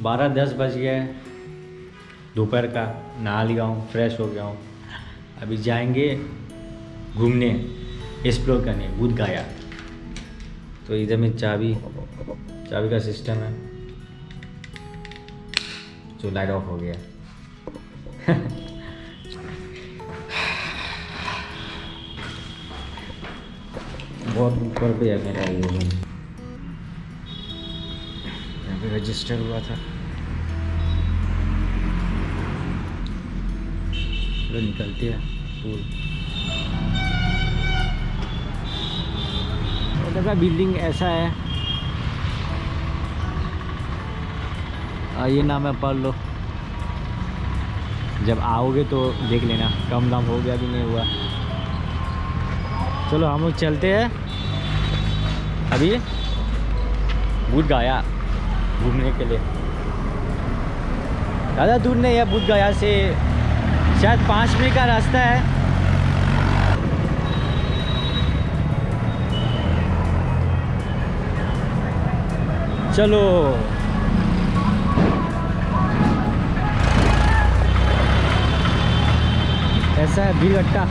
12-10 बज गया है दोपहर का। नहा लिया हूँ, फ्रेश हो गया हूँ। अभी जाएंगे घूमने, एक्सप्लोर करने बुद्ध गया। तो इधर में चाबी का सिस्टम है। जो लाइट ऑफ हो गया बहुत ऊपर पे है मेरा ये रूम। यहाँ पे रजिस्टर हुआ था। चलो निकलते हैं पूल। उधर का बिल्डिंग ऐसा है। ये नाम है, पढ़ लो। जब आओगे तो देख लेना, कम दाम हो गया भी नहीं हुआ। चलो हम लोग चलते हैं अभी बुद्ध गया घूमने के लिए। ज़्यादा दूर नहीं है, बुद्ध गया से शायद 5 मिनट का रास्ता है। चलो ऐसा है भीड़ इकट्ठा,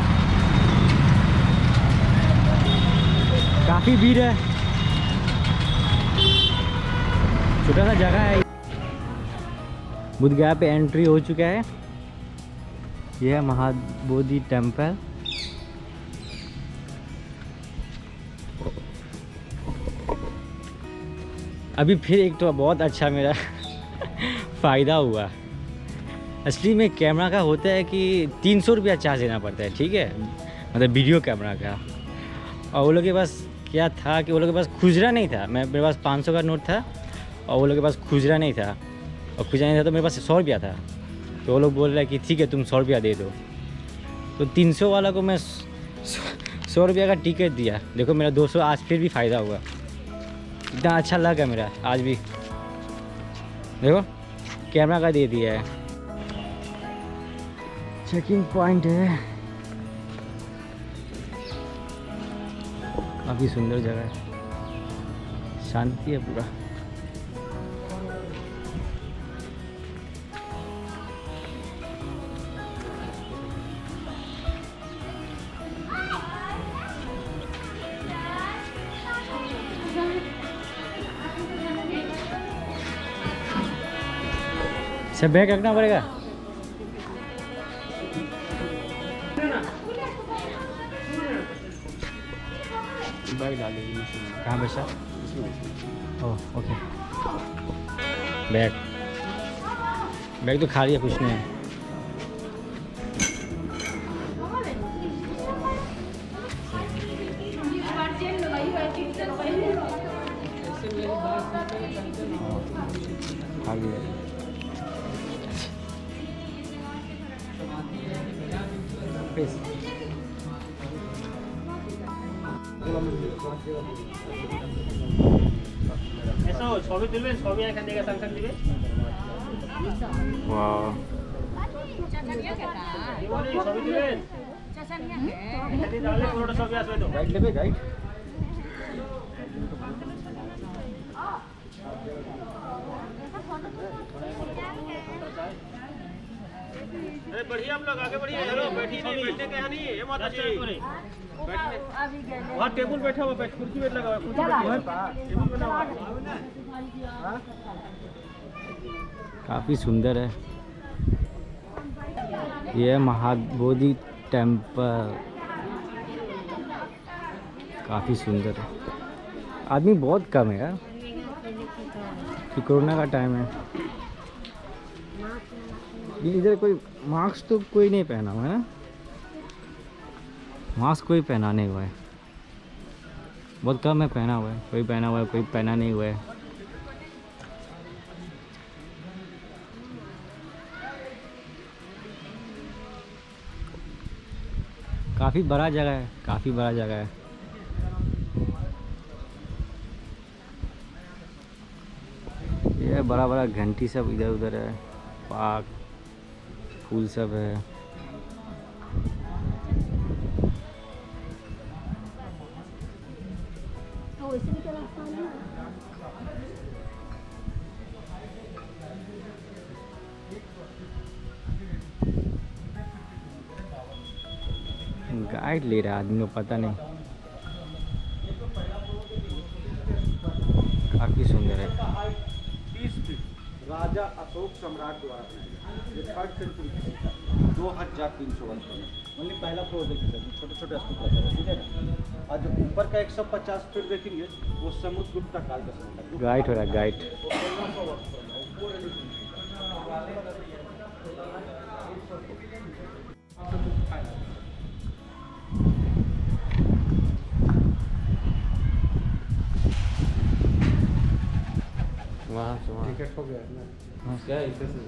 काफ़ी भीड़ है। छोटा सा जगह है। बुद्ध गया पे एंट्री हो चुका है। यह है महाबोधि टेम्पल। अभी फिर एक तो बहुत अच्छा मेरा फ़ायदा हुआ। असली में कैमरा का होता है कि 300 रुपया चार्ज देना पड़ता है, ठीक है, मतलब वीडियो कैमरा का। और वो लोग के पास क्या था कि वो लोग के पास खुजरा नहीं था। मेरे पास 500 का नोट था और वो लोग के पास खुजरा नहीं था। और खुजरा नहीं था तो मेरे पास 100 रुपया था। तो वो लोग बोल रहे कि ठीक है तुम 100 रुपया दे दो। तो 300 वाला को मैं 100 रुपया का टिकट दिया। देखो मेरा 200 आज फिर भी फ़ायदा हुआ। इतना अच्छा लगा मेरा आज भी। देखो कैमरा का दे दिया है। चेकिंग पॉइंट है। काफ़ी सुंदर जगह है, शांति है पूरा। सब बैग रखना पड़ेगा। बैग डाल दीजिए। कहाँ बैठा? Oh okay. बैग तो खाली है, कुछ नहीं है। खाली है। ছবি তুলবেন, ছবি এখান থেকে সাংসার দিবে। ওয়াও, ছবি তুলবেন, এখানে তাহলে পুরোটা ছবি আসবে। তো গাইড নেবে, গাইড। अरे बढ़िया, हम लोग आगे बढ़िए। चलो बैठिए, नहीं बैठने का यहाँ नहीं है, मत आइए। वहाँ टेबल बैठा हुआ, बैठ कुर्सी बैठ लगा हुआ, कुर्सी टेबल बना हुआ। काफ़ी सुंदर है। यह महाबोधि टेम्पल काफ़ी सुंदर है। आदमी बहुत कम है यार, कि कोरोना का टाइम है। इधर कोई मास्क तो कोई नहीं पहना हुआ है ना, मास्क कोई पहना नहीं हुआ है। बहुत कम है पहना हुआ है, कोई पहना हुआ है, कोई पहना नहीं हुआ है। काफ़ी बड़ा जगह है, काफ़ी बड़ा जगह है। ये बड़ा बड़ा घंटी सब इधर उधर है, पार्क फूल सब है। गाइड ले रहा आदमी को पता नहीं। काफ़ी सुंदर है। 30 फीट राजा अशोक सम्राट द्वारा ये 3rd सेंचुरी 2300 वर्ष ओनली पहला फ्लोर देखिए सर, छोटे छोटे स्तूप लगे हैं, ठीक है ना। और जो ऊपर का 150 फीट देखेंगे वो समुद्रगुप्त काल का समय है। गाइड हो रहा है, गाइड। वहाँ से वहाँ टिकट हो गया ना। हाँ। क्या इसे से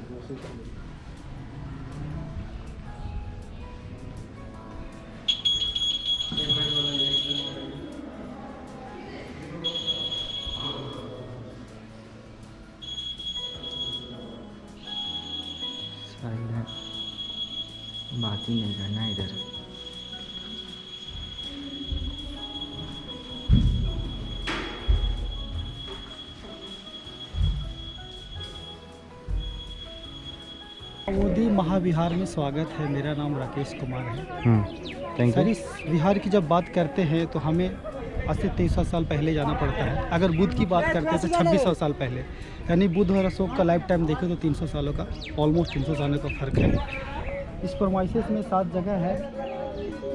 बात ही नहीं करना इधर। मोदी महाविहार में स्वागत है। मेरा नाम राकेश कुमार है। Thank sir, you. इस विहार की जब बात करते हैं तो हमें आज से 2300 साल पहले जाना पड़ता है। अगर बुद्ध की बात करते हैं तो 2600 साल पहले, यानी बुद्ध और अशोक का लाइफ टाइम देखें तो 300 सालों का, ऑलमोस्ट 300 सालों का फ़र्क है। इस परमाइसेस में 7 जगह है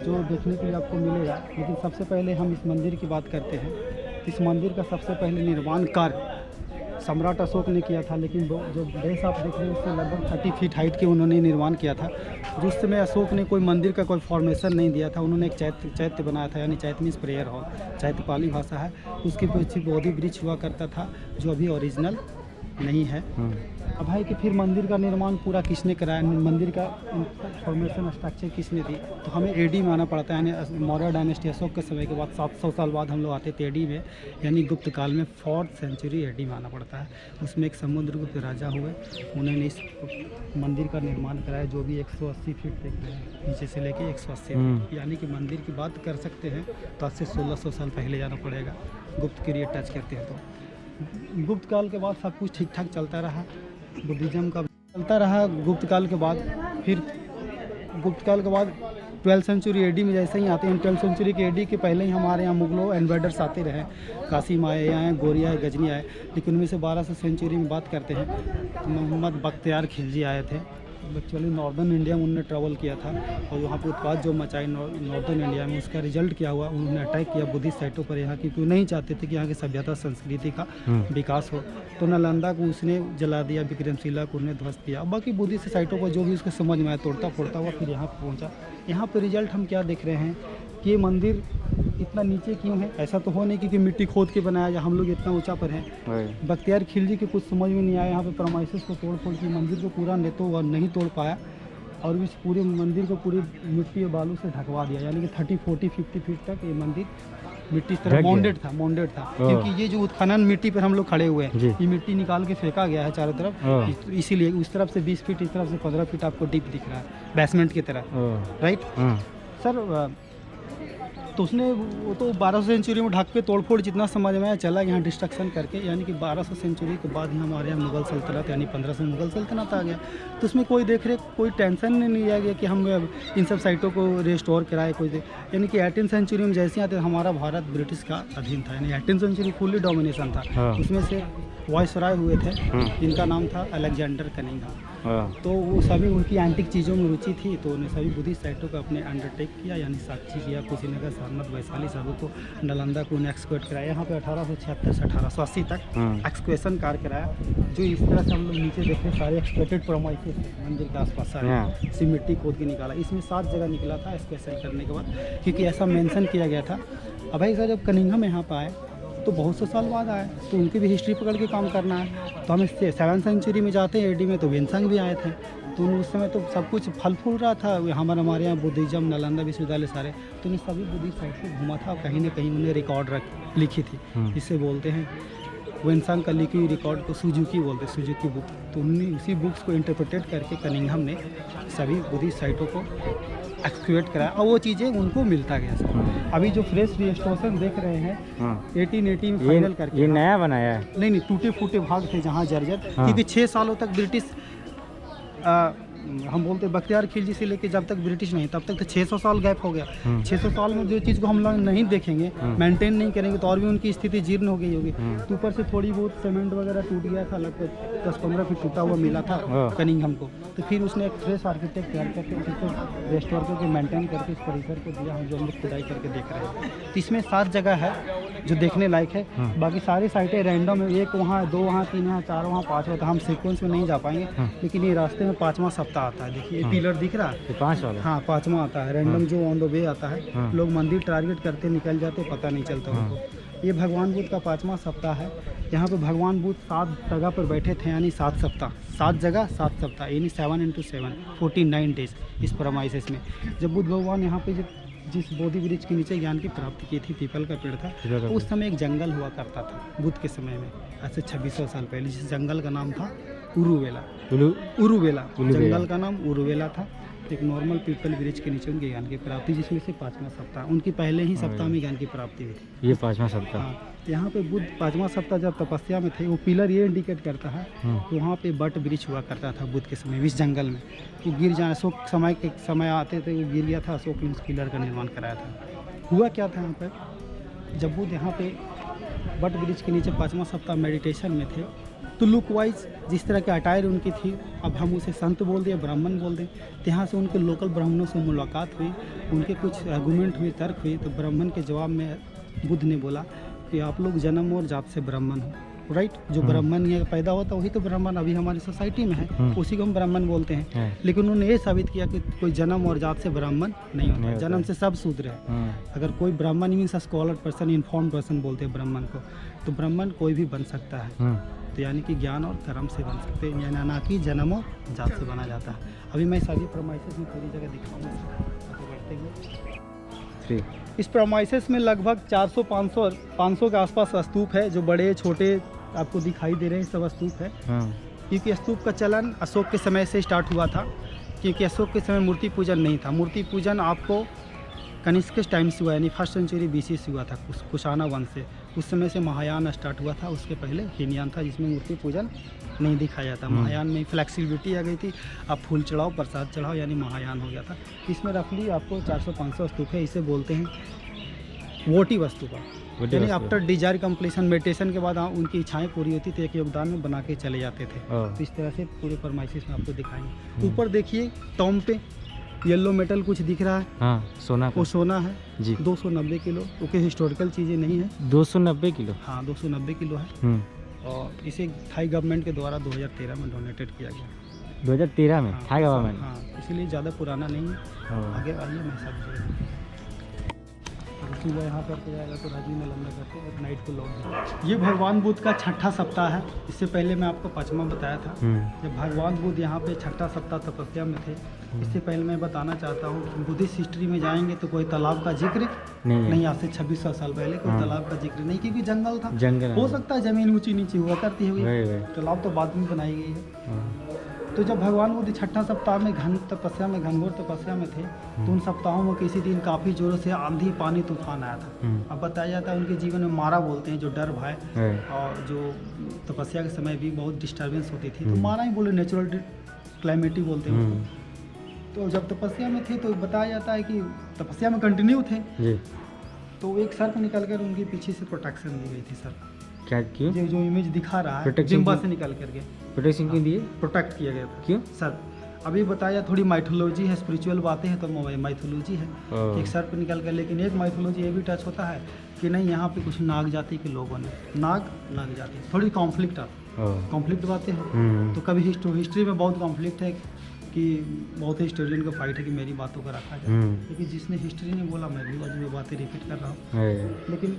जो देखने के लिए आपको मिलेगा, लेकिन सबसे पहले हम इस मंदिर की बात करते हैं। इस मंदिर का सबसे पहले निर्माण कार्य सम्राट अशोक ने किया था, लेकिन जो बेस आप देख रहे हैं उससे लगभग 30 फीट हाइट के उन्होंने निर्माण किया था। जिस समय अशोक ने कोई मंदिर का कोई फॉर्मेशन नहीं दिया था, उन्होंने एक चैत्य बनाया था, यानी चैत्य मीन्स प्रेयर हॉल, चैत्य पाली भाषा है। उसके पीछे बोधि वृक्ष हुआ करता था जो अभी ओरिजिनल नहीं है। अब है कि फिर मंदिर का निर्माण पूरा किसने कराया, मंदिर का फॉर्मेशन स्ट्रक्चर किसने दी, तो हमें एडी में आना पड़ता है, यानी मौर्य डायनेस्टी अशोक के समय के बाद 700 साल बाद हम लोग आते थे एडी में, यानी गुप्त काल में 4th सेंचुरी एडी में आना पड़ता है। उसमें एक समुद्रगुप्त राजा हुए, उन्होंने इस मंदिर का निर्माण कराया, जो भी 180 फीट देख रहे हैं नीचे से लेके 180 फीट, यानी कि मंदिर की बात कर सकते हैं तो आज से 1600 साल पहले जाना पड़ेगा गुप्त पीरियड टच करते हैं तो। गुप्त काल के बाद सब कुछ ठीक ठाक चलता रहा, बुद्धिज़्म का चलता रहा। गुप्त काल के बाद फिर गुप्त काल के बाद 12th सेंचुरी एडी में जैसे ही आते हैं, 12th सेंचुरी के एडी के पहले ही हमारे यहाँ मुगलों इन्वेडर्स आते रहे, कासिम आए, आए गोरिया आए, गजनी आए, लेकिन उनमें से 1200 सेंचुरी में बात करते हैं तो मोहम्मद बख्तियार खिलजी आए थे। एक्चुअली नॉर्दर्न इंडिया में उन्होंने ट्रैवल किया था और वहाँ पर उत्पाद जो मचाई नॉर्दर्न इंडिया में, उसका रिजल्ट क्या हुआ, उन्होंने अटैक किया बुद्धिस्ट साइटों पर यहाँ की, क्योंकि नहीं चाहते थे कि यहाँ की सभ्यता संस्कृति का विकास हो। तो नालंदा को उसने जला दिया, विक्रमशिला को उन्हें ध्वस्त किया। बाकी बुद्धिस्ट साइटों पर जो भी उसको समझ में आया तोड़ता फोड़ता हुआ फिर यहाँ पर पहुँचा। यहाँ पर रिजल्ट हम क्या देख रहे हैं कि ये मंदिर इतना नीचे क्यों है। ऐसा तो हो नहीं कि मिट्टी खोद के बनाया या हम लोग इतना ऊंचा पर हैं। बख्तियार खिलजी के कुछ समझ में नहीं आया, यहाँ पे प्रमाइसेस को तोड़ फोड़ के मंदिर को पूरा नहीं तोड़ पाया और इस पूरे मंदिर को पूरी मिट्टी और बालू से ढकवा दिया, यानी कि 30, 40, 50 फीट तक ये मंदिर मिट्टी इस तरह माउंटेड था। क्योंकि ये जो उत्खनन मिट्टी पर हम लोग खड़े हुए हैं, ये मिट्टी निकाल के फेंका गया है चारों तरफ, इसीलिए उस तरफ से 20 फीट, इस तरफ से 15 फीट आपको डीप दिख रहा है बेसमेंट की तरह, राइट सर। तो उसने वो तो 1200 सेंचुरी में ढक के तोड़फोड़ जितना समझ में आया चला यहाँ डिस्ट्रक्शन करके, यानी कि 1200 सेंचुरी के बाद ही हमारे यहाँ मुगल सल्तनत यानी 1500 मुगल सल्तनत आ गया। तो उसमें कोई देख रेख, कोई टेंशन नहीं लिया गया कि हम इन सब साइटों को रिस्टोर कराए यानी कि 18th सेंचुरी में जैसे आते हमारा भारत ब्रिटिश का अधीन था, यानी 18th सेंचुरी फुल्ली डोमिनेशन था। उसमें से वॉइसराय हुए थे जिनका नाम था अलेक्जेंडर कनिंघम। तो वो सभी उनकी एंटिक चीज़ों में रुचि थी, तो उन्हें सभी बुद्धिस्ट साइटों को अपने अंडरटेक किया, यानी साक्षी किया, कुशीनगर, सारनाथ, वैशाली सभी को, नालंदा को उन्हें एक्सक्वेट कराया। यहाँ पे 1876 से 1880 तक एक्सक्वेशन कार्य कराया, जो इस तरह से हम लोग नीचे देखे सारे एक्सपेक्टेड प्रोमाइसेस मंदिर के आसपास सारे इसी मिट्टी खोद के निकाला। इसमें 7 जगह निकला था एक्सक्वेशन करने के बाद, क्योंकि ऐसा मेंशन किया गया था। अब भाई सर, जब कनिंघम यहाँ पर आए तो बहुत से साल बाद आए, तो उनकी भी हिस्ट्री पकड़ के काम करना है। तो हम इससे 7th सेंचुरी में जाते हैं एडी में, तो वेनसंग भी आए थे, तो उस समय तो सब कुछ फल फूल रहा था। हमारे यहाँ बुद्धिज़्म, नालंदा विश्वविद्यालय सारे, तो उन्हें सभी बुद्धिस्ट साइड से घूमा था, कहीं ना कहीं उन्हें रिकॉर्ड लिखी थी, जिससे बोलते हैं वेनसंग का लिखी हुई रिकॉर्ड को सुजुकी बोलते, सुजुकी बुक। तो उन्होंने उसी बुक्स को इंटरप्रेटेड करके कनिंघम ने सभी बुद्धिस्ट साइटों को एक्सक्यूएट कराया और वो चीज़ें उनको मिलता गया सर। अभी जो फ्रेश रिस्टोरेशन देख रहे हैं 1880 में फाइनल करके, ये नया बनाया है? नहीं, टूटे फूटे भाग थे जहाँ जर्जर, क्योंकि 6 सालों तक ब्रिटिश हम बोलते बख्तियार खिलजी से लेके जब तक ब्रिटिश नहीं तब तक तो 600 साल गैप हो गया। 600 साल में जो चीज़ को हम लोग नहीं देखेंगे, मेंटेन नहीं करेंगे तो और भी उनकी स्थिति जीर्ण हो गई होगी। तो ऊपर से थोड़ी बहुत सीमेंट वगैरह टूट गया था, लगभग 10-15 फीट टूटा हुआ मिला था कनिंघम को। तो फिर उसने एक फ्रेश आर्किटेक्ट तैयार करके उसको रेस्टोर करके मेंटेन करके इस परिसर को दिया, हम जो हम लोग खुदाई करके देख रहे हैं। तो इसमें 7 जगह है जो देखने लायक है। बाकी सारी साइटें रैंडम है, 1 वहाँ, 2 वहाँ, 3 यहाँ, 4 वहाँ, 5 वहाँ। तो हम सीक्वेंस में नहीं जा पाएंगे, लेकिन ये रास्ते में 5वां सप्ताह आता है। देखिए ये पिलर दिख रहा है, 5 वाला। हाँ 5वां आता है रैंडम जो ऑन द वे आता है। लोग मंदिर टारगेट करते निकल जाते, पता नहीं चलता उनको। ये भगवान बुद्ध का 5वां सप्ताह है। यहाँ पे भगवान बुद्ध 7 जगह पर बैठे थे, यानी 7 सप्ताह, 7 जगह 7 सप्ताह, यानी 7 × 7 49 डेज इस प्रमाइसिस में। जब बुद्ध भगवान यहाँ पे जिस बोधि वृक्ष के नीचे ज्ञान की प्राप्ति की थी, पीपल का पेड़ था, उस समय एक जंगल हुआ करता था बुद्ध के समय में, ऐसे 2600 साल पहले। जिस जंगल का नाम था उरुवेला। जंगल का नाम उरुवेला था। एक नॉर्मल पीपल वृक्ष के नीचे उनके ज्ञान की प्राप्ति, जिसमें से 5वां सप्ताह, उनकी पहले ही सप्ताह में ज्ञान की प्राप्ति हुई थी। ये 5वां सप्ताह। हाँ, यहाँ पे बुद्ध 5वां सप्ताह जब तपस्या में थे, वो पिलर ये इंडिकेट करता है कि वहाँ पे बट वृक्ष हुआ करता था बुद्ध के समय इस जंगल में। वो गिर जाए, अशोक समय आते थे, वो गिर गया था, अशोक ने उस पिलर का निर्माण कराया था। हुआ क्या था यहाँ पर, जब बुद्ध यहाँ पे बट वृक्ष के नीचे 5वां सप्ताह मेडिटेशन में थे, तो लुक वाइज जिस तरह की अटायर उनकी थी, अब हम उसे संत बोल दें, ब्राह्मण बोल दें। तो यहाँ से उनके लोकल ब्राह्मणों से मुलाकात हुई, उनके कुछ आर्गूमेंट हुए, तर्क हुई। तो ब्राह्मण के जवाब में बुद्ध ने बोला कि आप लोग जन्म और जात से ब्राह्मण हो, राइट। जो ब्राह्मण ये पैदा होता वही तो ब्राह्मण अभी हमारी सोसाइटी में है, उसी को हम ब्राह्मण बोलते हैं। लेकिन उन्होंने ये साबित किया कि कोई जन्म और जात से ब्राह्मण नहीं होता, जन्म से सब शूद्र है। अगर कोई ब्राह्मण means scholar person, informed person बोलते हैं ब्राह्मण को, तो ब्राह्मण कोई भी बन सकता है। तो यानी कि ज्ञान और कर्म से बन सकते हैं, यानी ना कि जन्म और जात से बना जाता है। अभी मैं सभी प्रमाइसेस में थोड़ी जगह दिखाऊंगा, आगे बढ़ते हुए। इस प्रमाइसेस में लगभग 400-500 के आसपास स्तूप है, जो बड़े छोटे आपको दिखाई दे रहे हैं, सब स्तूप है। क्योंकि स्तूप का चलन अशोक के समय से स्टार्ट हुआ था, क्योंकि अशोक के समय मूर्ति पूजन नहीं था। मूर्ति पूजन आपको कनिष्क के टाइम से हुआ, यानी 1st सेंचुरी BC से हुआ था, कुशाना वंश से। उस समय से महायान स्टार्ट हुआ था, उसके पहले हीनयान था, जिसमें मूर्ति पूजन नहीं दिखाया जाता। महायान में फ्लेक्सिबिलिटी आ गई थी, आप फूल चढ़ाओ, प्रसाद चढ़ाओ, यानी महायान हो गया था। इसमें रफली आपको 400-500 स्तूप है। इसे बोलते हैं वोटिव स्तूपा, यानी आफ्टर डिजायर कंप्लीशन, मेडिटेशन के बाद उनकी इच्छाएं पूरी होती थी, एक योगदान में बना के चले जाते थे। तो इस तरह से पूरे फरमाइशिस में आपको दिखाएंगे। ऊपर देखिए टॉम पे येलो मेटल कुछ दिख रहा है, हाँ, सोना, वो सोना है जी। 290 किलो, क्योंकि हिस्टोरिकल चीज़ें नहीं है। 290 किलो? हाँ, 290 किलो है। और इसे थाई गवर्नमेंट के द्वारा 2013 में डोनेटेड किया गया। 2013 में? Thai government? हाँ, इसलिए ज़्यादा पुराना नहीं है। आगे आइए, मैं सब सुबह यहाँ करके जाएगा तो राजी में लंबा करके और नाइट को लौट। ये भगवान बुद्ध का 6ठा सप्ताह है। इससे पहले मैं आपको 5वां बताया था। जब भगवान बुद्ध यहाँ पे 6ठा सप्ताह तपस्या में थे, इससे पहले मैं बताना चाहता हूँ कि बुद्धिस्ट हिस्ट्री में जाएंगे तो कोई तालाब का जिक्र नहीं। आज से 2600 साल पहले कोई तालाब का जिक्र नहीं, क्योंकि जंगल था। हो सकता है जमीन ऊंची नीची हुआ करती हुई, तालाब तो बाद में बनाई गई है। तो जब भगवान बुद्ध 6ठा सप्ताह में घनघोर तपस्या में थे, तो उन सप्ताहों में किसी दिन काफ़ी जोरों से आंधी, पानी, तूफान आया था। अब बताया जाता है उनके जीवन में मारा बोलते हैं, जो डर, भय, और जो तपस्या के समय भी बहुत डिस्टर्बेंस होती थी, तो मारा ही बोले, नेचुरल क्लाइमेटी बोलते हैं उसको। तो जब तपस्या में थे तो बताया जाता है कि तपस्या में कंटिन्यू थे, तो एक सर्प निकल कर उनके पीछे से प्रोटेक्शन दी गई थी। सर्प क्या, क्यों? जो इमेज दिखा रहा है, जिम्बा से निकल करके प्रोटेक्शन क्यों दिए? प्रोटेक्ट किया गया था। क्यों? सर्प। अभी बताया, थोड़ी माइथोलॉजी है, स्पिरिचुअल बातें हैं, तो माइथोलॉजी है। एक सर्प निकल कर, लेकिन एक माइथोलॉजी ये भी टच होता है कि नहीं, यहाँ पे कुछ नाग जाति के लोगों ने, नाग जाति, थोड़ी कॉन्फ्लिक्ट बातें हैं। तो कभी हिस्ट्री में बहुत कॉन्फ्लिक्ट है कि बहुत हिस्टोरियन का फाइट है कि मेरी बातों का रखा जाए, लेकिन जिसने हिस्ट्री ने बोला, मैं भी आज वो बातें रिपीट कर रहा हूँ। लेकिन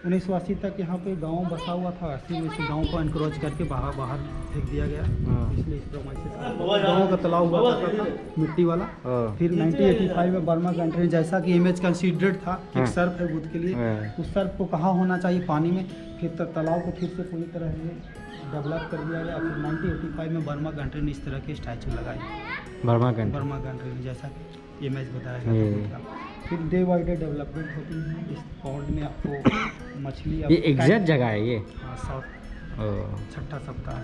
1980 तक यहाँ पे गांव बसा हुआ था, 80 में से गांव को एनक्रोच करके बाहर फेंक दिया गया, इसलिए इस गाँव का तालाब हुआ था मिट्टी वाला। फिर 1985 में बर्मा कंट्री, जैसा कि इमेज कंसीडर्ड था, एक सर्प है बुद्ध के लिए, उस सर्प को कहाँ होना चाहिए, पानी में। फिर तालाब को फिर से पूरी तरह से डेवलप कर दिया गया। फिर 1985 में बर्मा कंट्री ने इस तरह के स्टैचू लगाए, बर्मा कंट्री ने, जैसा इमेज बताया गया था। फिर डे बाई डे डेवलपमेंट होती है इस पॉन्ड में। आपको मछली, ये एग्जैक्ट जगह है ये? हाँ, 6ठा सप्ताह।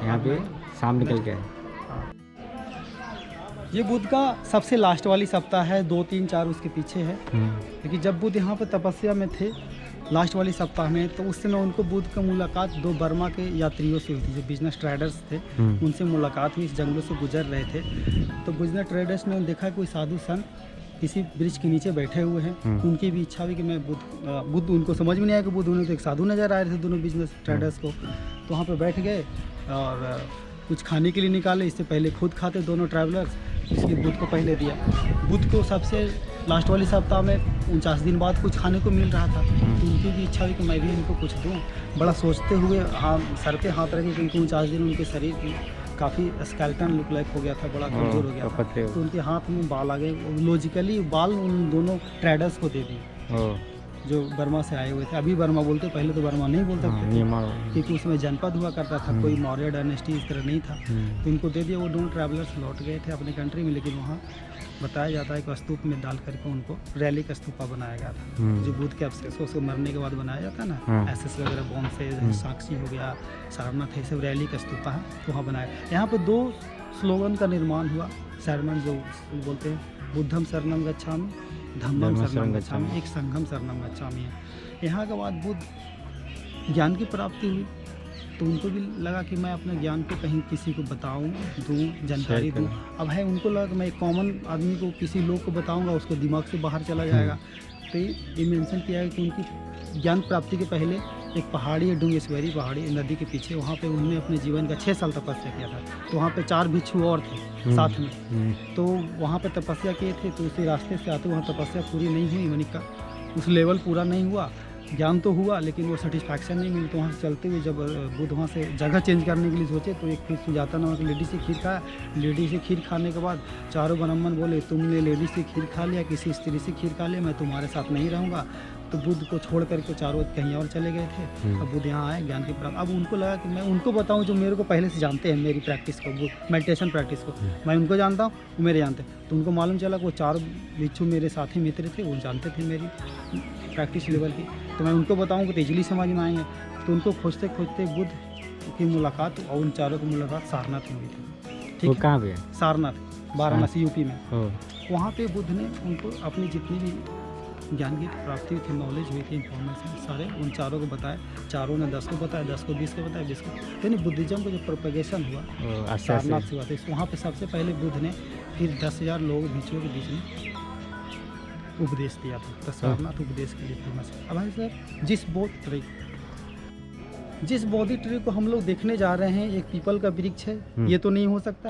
यहाँ पे शाम निकल के आए। ये बुद्ध का सबसे लास्ट वाली सप्ताह है, 2, 3, 4 उसके पीछे है। लेकिन जब बुद्ध यहाँ पर तपस्या में थे लास्ट वाली सप्ताह में, तो उस समय उनको बुद्ध का मुलाकात 2 बर्मा के यात्रियों से हुई थी, जो बिजनेस ट्रेडर्स थे। उनसे मुलाकात हुई, इस जंगलों से गुजर रहे थे। तो बिजनेस ट्रेडर्स ने देखा कोई साधु संत किसी ब्रिज के नीचे बैठे हुए हैं। उनकी भी इच्छा हुई कि मैं बुद्ध उनको समझ में नहीं आया कि बुद्ध, उन्हें तो एक साधु नज़र आ रहे थे दोनों बिजनेस ट्रेडर्स को। तो वहाँ पर बैठ गए और कुछ खाने के लिए निकाले। इससे पहले खुद खाते दोनों ट्रैवलर्स, इसलिए बुद्ध को पहले दिया। बुद्ध को सबसे लास्ट वाली सप्ताह में 49 दिन बाद कुछ खाने को मिल रहा था। तो उनकी भी इच्छा हुई कि मैं भी इनको कुछ दूँ। बड़ा सोचते हुए सर पे हाथ रखे, क्योंकि 49 दिन उनके शरीर की काफ़ी स्केलेटन लुक लाइक हो गया था, बड़ा कमज़ोर हो गया था। तो उनके हाथ में बाल आ गए। लॉजिकली बाल उन दोनों ट्रेडर्स को दे दिए जो बर्मा से आए हुए थे। अभी बर्मा बोलते, पहले तो बर्मा नहीं बोल सकते थे, क्योंकि उसमें जनपद हुआ करता था, कोई मौर्य डायनेस्टी इस तरह नहीं था। तो इनको दे दिया। वो दोनों ट्रैवलर्स लौट गए थे अपने कंट्री में, लेकिन वहाँ बताया जाता है कि स्तूप में डाल करके उनको रैली स्तूपा बनाया गया था, जो बुद्ध के अवशेषों से मरने के बाद बनाया जाता है ना, एसेस वगैरह बोन से, साक्षी हो गया, सारनाथ है, सब रैली का स्तूपा है, वहाँ बनाया। यहाँ पर 2 स्लोगन का निर्माण हुआ, शरणम जो बोलते हैं, बुद्धम शरणम गच्छामि, धम्मम शरणम गच्छामि, एक संघम शरणम गच्छामि है। यहाँ के बाद बुद्ध ज्ञान की प्राप्ति हुई, तो उनको भी लगा कि मैं अपने ज्ञान को कहीं किसी को बताऊं, दूं, जानकारी दूं। अब है उनको लगा कि मैं एक कॉमन आदमी को, किसी लोग को बताऊंगा, उसको दिमाग से बाहर चला जाएगा। तो ये मेंशन किया है कि उनकी ज्ञान प्राप्ति के पहले एक पहाड़ी है, डुंगेश्वरी पहाड़ी नदी के पीछे, वहाँ पे उन्होंने अपने जीवन का 6 साल तपस्या किया था। तो वहाँ पे 4 भिक्षु और थे साथ में, तो वहाँ पे तपस्या किए थे। तो उसी रास्ते से आते वहाँ तपस्या पूरी नहीं हुई, मनिका उस लेवल पूरा नहीं हुआ। ज्ञान तो हुआ, लेकिन वो सेटिस्फैक्शन नहीं मिली। तो वहाँ से चलते हुए जब बुद्ध वहाँ से जगह चेंज करने के लिए सोचे, तो एक फिर सुजाता नामक लेडी से खीर खाया। लेडी से खीर खाने के बाद चारों ब्राह्मण बोले, तुमने लेडी से खीर खा लिया, किसी स्त्री से खीर खा लिया, मैं तुम्हारे साथ नहीं रहूँगा। तो बुद्ध को छोड़ करके चारों कहीं और चले गए थे। अब बुद्ध यहाँ आए ज्ञान की प्राप्ति। अब उनको लगा कि मैं उनको बताऊँ जो मेरे को पहले से जानते हैं, मेरी प्रैक्टिस को, मेडिटेशन प्रैक्टिस को मैं उनको जानता हूँ, वो मेरे जानते हैं। तो उनको मालूम चला कि वो 4 भिक्षु मेरे साथी मित्र थे, वो जानते थे मेरी प्रैक्टिस लेवल की। तो मैं उनको बताऊँगा तो इजीली समझ में आएंगे। तो उनको खोजते खोजते बुद्ध की मुलाकात और उन चारों की मुलाकात सारनाथ में हुई थी। ठीक है, कहाँ पे? सारनाथ, वाराणसी, यूपी में। वहाँ पे बुद्ध ने उनको अपनी जितनी भी ज्ञान की प्राप्ति हुई थी, नॉलेज हुई थी, इन्फॉर्मेशन सारे उन चारों को बताए। चारों ने 10 को बताया, 10 को 20 को बताया, 20 को। यानी बुद्धिज्म का जो प्रोपेगेशन हुआ सारनाथ से हुआ था। वहाँ पे सबसे पहले बुद्ध ने फिर 10,000 लोग भिक्षुओं के बीच में उपदेश दिया था। तो सारनाथ उपदेश के लिए फेमस है। अब भाई सर, जिस बोधि ट्री को हम लोग देखने जा रहे हैं, एक पीपल का वृक्ष है, ये तो नहीं हो सकता।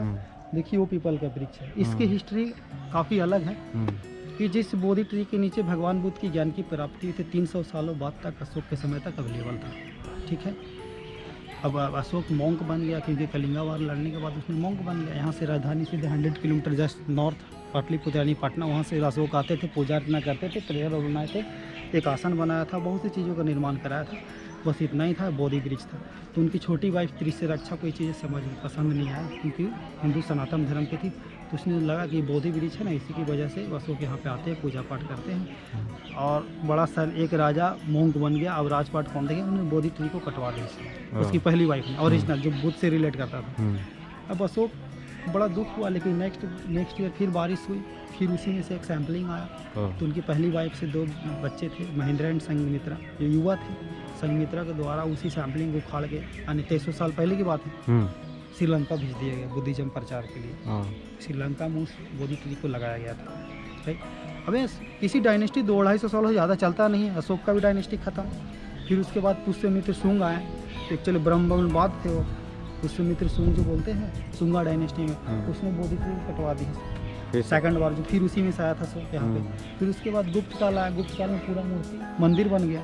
देखिए वो पीपल का वृक्ष है। इसकी हिस्ट्री काफ़ी अलग है कि जिस बोधि ट्री के नीचे भगवान बुद्ध की ज्ञान की प्राप्ति हुई थी, 300 सालों बाद तक, अशोक के समय तक अवेलेबल था। ठीक है, अब अशोक मॉन्क बन गया, क्योंकि कलिंगा वार लड़ने के बाद उसमें मॉन्क बन गया। यहाँ से राजधानी सीधे 100 किलोमीटर जस्ट नॉर्थ पाटलिपुत्र यानी पटना, वहाँ से अशोक आते थे, पूजा अर्चना करते थे, प्रेयर बनाए थे, एक आसन बनाया था, बहुत सी चीज़ों का निर्माण कराया था। बस इतना ही था, बोधि वृक्ष था। तो उनकी छोटी वाइफ त्रिशय रक्षा कोई चीज़ें समझ पसंद नहीं आया, क्योंकि हिंदू सनातन धर्म की थी। तो उसने लगा कि बोधि वृक्ष है ना, इसी की वजह से अशोक यहाँ पे आते हैं, पूजा पाठ करते हैं। और बड़ा सा एक राजा मोंक बन गया। अब राजपाट कौन देंगे, उन्होंने बोधि ट्री को कटवा दिया, उसकी पहली वाइफ ने, ओरिजिनल जो बुद्ध से रिलेट करता था। अब अशोक बड़ा दुख हुआ, लेकिन नेक्स्ट ईयर फिर बारिश हुई, फिर उसी में से एक सैम्पलिंग आया। तो उनकी पहली वाइफ से 2 बच्चे थे, महेंद्र एंड संघमित्रा, जो युवा थे। संघमित्रा के द्वारा उसी सैम्पलिंग को उखाड़ के, यानी 2300 साल पहले की बात है, श्रीलंका भेज दिया गया बुद्धिज्म प्रचार के लिए। श्रीलंका में उस बोधि ट्री को लगाया गया था। ठीक, अबे किसी डायनेस्टी 200-250 साल से ज़्यादा चलता नहीं है। अशोक का भी डायनेस्टी खत्म। फिर उसके बाद पुष्यमित्र शुंग आए, एक्चुअली ब्रह्मवाद थे वो। पुष्यमित्र शुंग जो बोलते हैं, शुंगा डायनेस्टी में, उसने बोधि ट्री कटवा दी सेकंड बार, जो फिर उसी में से आया था अशोक यहाँ पे। फिर उसके बाद गुप्त काल आया, गुप्त काल में पूरा मूर्ति मंदिर बन गया।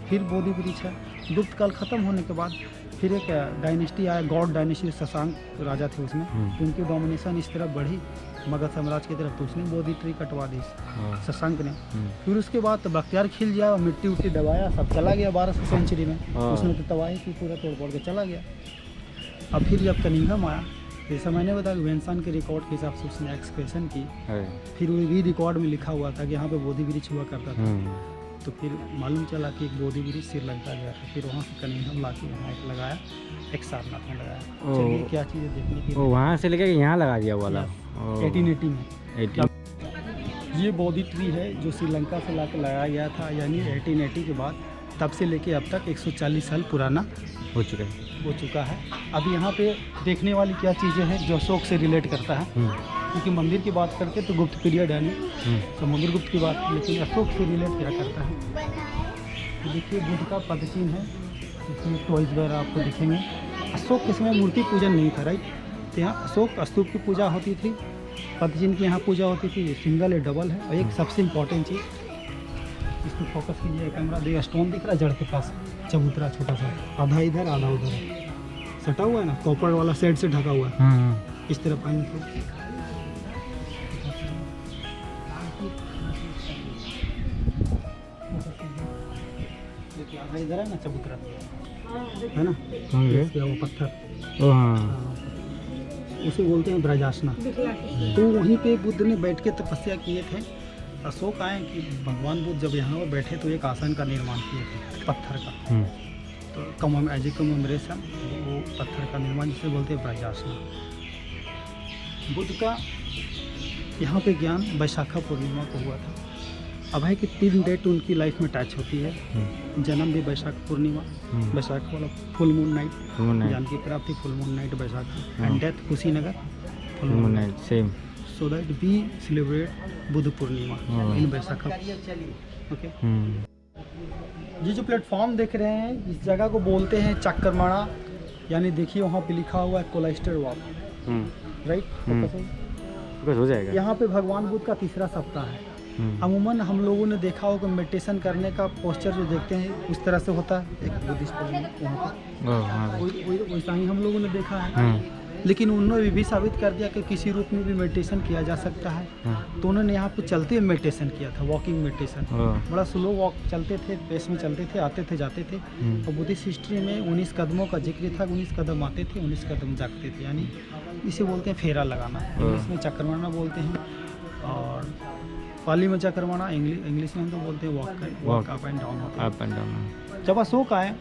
फिर बोधि वृक्ष है। गुप्त काल खत्म होने के बाद फिर एक डायनेस्टी आया, गौड़ डायनेस्टी, शशांक राजा थे उसमें। उनकी डोमिनेशन इस तरफ बढ़ी मगध साम्राज्य की तरफ, तो उसने बोधि ट्री कटवा दी शशांक ने। फिर उसके बाद तो बख्तियार खिलजिया, मिट्टी उट्टी दबाया, सब चला गया 12वीं सेंचुरी में। उसने तो तबाही की, पूरा तोड़ फोड़ के चला गया। अब फिर जब कनिंघम आया, जैसा मैंने बताया, वेंसान के रिकॉर्ड के हिसाब से उसने एक्सप्रेशन की। फिर वो भी रिकॉर्ड में लिखा हुआ था कि यहाँ पे बोधि वृक्ष हुआ करता था। तो फिर मालूम चला कि एक बोधि वृक्ष श्रीलंका गया था, फिर वहाँ से कनिंघम ला के यहाँ एक लगाया, एक सारनाथ में लगाया। ओ। चलिए क्या चीज़ है देखने की। वो वहाँ से लेकर यहाँ लगा दिया वाला। 1880 में 18 ये बोधि ट्री है जो श्रीलंका से ला के लगाया गया था, यानी 1880 के बाद तब से लेके अब तक 140 साल पुराना हो चुका है। अब यहाँ पे देखने वाली क्या चीज़ें हैं जो अशोक से रिलेट करता है, क्योंकि मंदिर की बात करते तो गुप्त पीरियड है नहीं, समुद्रगुप्त की बात, लेकिन अशोक से रिलेट क्या करता है। तो देखिए बुद्ध का पदचिन्ह है, इसमें टॉयज वगैरह आपको दिखेंगे। अशोक के समय मूर्ति पूजन नहीं था, राइट। तो यहाँ अशोक स्तूप की पूजा होती थी, पदचिन्ह की यहाँ पूजा होती थी। सिंगल है, डबल है। और एक सबसे इम्पोर्टेंट चीज़, इसमें फोकस कीजिए कैमरा, देखिए स्टोन दिख रहा है जड़ के पास, चबूतरा छोटा सा, आधा इधर आधा उधर सटा हुआ है ना, कॉपर वाला सेट से ढका हुआ है। इस तरफ आएंगे तो आधा इधर है ना, चबूतरा है ना, वो पत्थर, उसे बोलते हैं ब्रजासना। तो वहीं पे बुद्ध ने बैठ के तपस्या किए थे। अशोक आए कि भगवान बुद्ध जब यहाँ पर बैठे तो एक आसन का निर्माण किए थे पत्थर का, तो एज ए कमेमोरेशन वो पत्थर का निर्माण जिसे बोलते हैं ब्रजासना। बुद्ध का यहाँ पे ज्ञान वैशाखा पूर्णिमा को हुआ था। अभय की 3 डेट उनकी लाइफ में टच होती है। जन्म भी वैशाख पूर्णिमा, वैशाख वाला फुल मून नाइट, ज्ञान की प्राप्ति full moon night Vaishakhi, and death Kushinagar full moon night same. So that we celebrate Buddha Purnima in Vaishakha. Okay, ये जो प्लेटफॉर्म देख रहे हैं इस जगह को बोलते हैं चक्रमाणा, यानी देखिए वहाँ पे लिखा हुआ है कोलाइस्टर वॉक, राइट। हो जाएगा। यहाँ पे भगवान बुद्ध का तीसरा सप्ताह है। अमूमन हम लोगों ने देखा होगा मेडिटेशन करने का पोस्चर जो देखते हैं उस तरह से होता है, एक बुद्धिस्ट वैसा ही हम लोगों ने देखा है। लेकिन उन्होंने भी साबित कर दिया कि किसी रूप में भी मेडिटेशन किया जा सकता है। तो उन्होंने यहाँ पे चलते हुए मेडिटेशन किया था, वॉकिंग मेडिटेशन। बड़ा स्लो वॉक चलते थे, पेस में चलते थे, आते थे जाते थे। और बुद्धिस्ट हिस्ट्री में 19 कदमों का जिक्र था, 19 कदम आते थे, 19 कदम जागते थे, यानी इसे बोलते हैं फेरा लगाना। इंग्लिश में चक्रमाणा बोलते हैं, और पाली में चक्रमाणा, इंग्लिश में हम तो बोलते हैं वॉक अप एंड डाउन। जब अशोक आए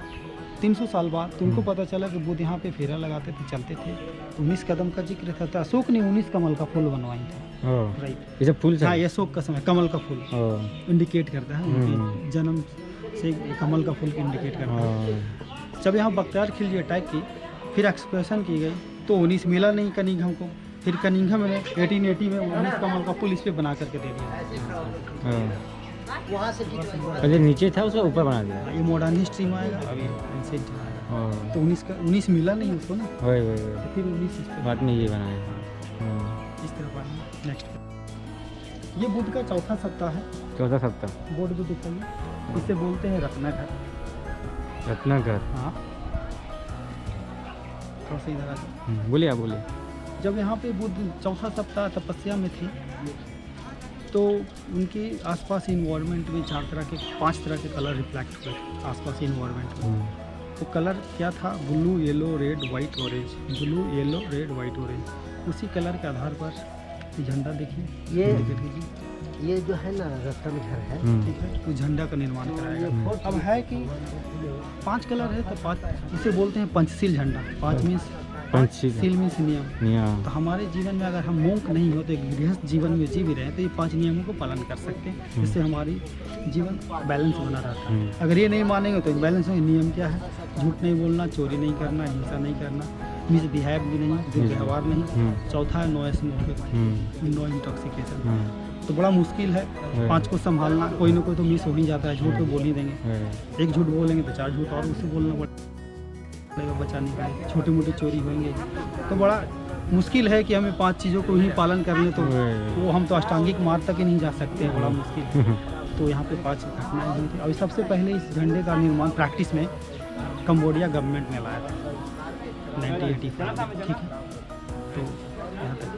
300 साल बाद, तो उनको पता चला कि बुद्ध यहाँ पे फेरा लगाते थे, चलते थे। 19 कदम का जिक्र था, तो अशोक ने 19 कमल का फूल बनवाई था, राइट। ये फूल, हाँ, ये अशोक का समय कमल का फूल इंडिकेट करता है, उनके जन्म से कमल का फूल इंडिकेट करता है। जब यहाँ बख्तियार खिलजी अटैक की, फिर एक्सप्रेशन की गई, तो 19 मिला नहीं कनिंघम को। फिर कनिंघम ने 1880 में 19 कमल का फूल इस पर बना करके दे दिया। पहले नीचे था, उसको ऊपर बना दिया। ये मॉडर्न हिस्ट्री में आएगा, अभी एंशिएंट आएगा। तो 19 मिला नहीं उसको ना, तो फिर 19 बाद में ये बनाया। इस तरह। नेक्स्ट, ये बुद्ध का चौथा सप्ताह है। चौथा सप्ताह बोर्ड को दिखाइए, इसे बोलते हैं रत्नाकर। रत्नाकर, हाँ, थोड़ा सा इधर आ जाओ। बोलिए, आप बोलिए। जब यहाँ पे बुद्ध चौथा सप्ताह तपस्या में थे, तो उनके आसपास इन्वायरमेंट में 5 तरह के कलर रिफ्लेक्ट हुए आसपास इन्वायरमेंट में। तो कलर क्या था? Blue, yellow, red, white, orange. Blue, yellow, red, white, orange. उसी कलर के आधार पर झंडा देखिए, ये जो है ना रतन घर है, ठीक है, तो झंडा का निर्माण कराएगा। अब है कि 5 कलर है, तो 5 इसे बोलते हैं पंचशील झंडा। 5 मीन्स सील मीन्स नियम। तो हमारे जीवन में अगर हम मोंक नहीं होते, गृहस्थ जीवन में जी भी रहे, तो ये 5 नियमों को पालन कर सकते हैं, जिससे हमारी जीवन बैलेंस बना रहता है। अगर ये नहीं मानेंगे तो बैलेंस में नियम क्या है? झूठ नहीं बोलना, चोरी नहीं करना, हिंसा नहीं करना, मिसबिहेव भी नहीं, दुर्व्यवहार नहीं। चौथा है नो स्मोकिंग, नो इंटॉक्सिकेशन। तो बड़ा मुश्किल है 5 को संभालना। कोई ना कोई तो मिस हो ही जाता है, झूठ तो बोल ही देंगे। एक झूठ बोलेंगे तो 4 झूठ और उससे बोलना पड़ेगा बचाने के लिए। छोटी मोटी चोरी होंगे, तो बड़ा मुश्किल है कि हमें 5 चीज़ों को ही पालन करने, तो वो हम तो अष्टांगिक मार्ग तक ही नहीं जा सकते हैं, बड़ा मुश्किल। तो यहाँ पे 5 घटनाएं हुई थी। अभी सबसे पहले इस झंडे का निर्माण प्रैक्टिस में कंबोडिया गवर्नमेंट ने लाया था 1985, ठीक है। तो यहाँ तक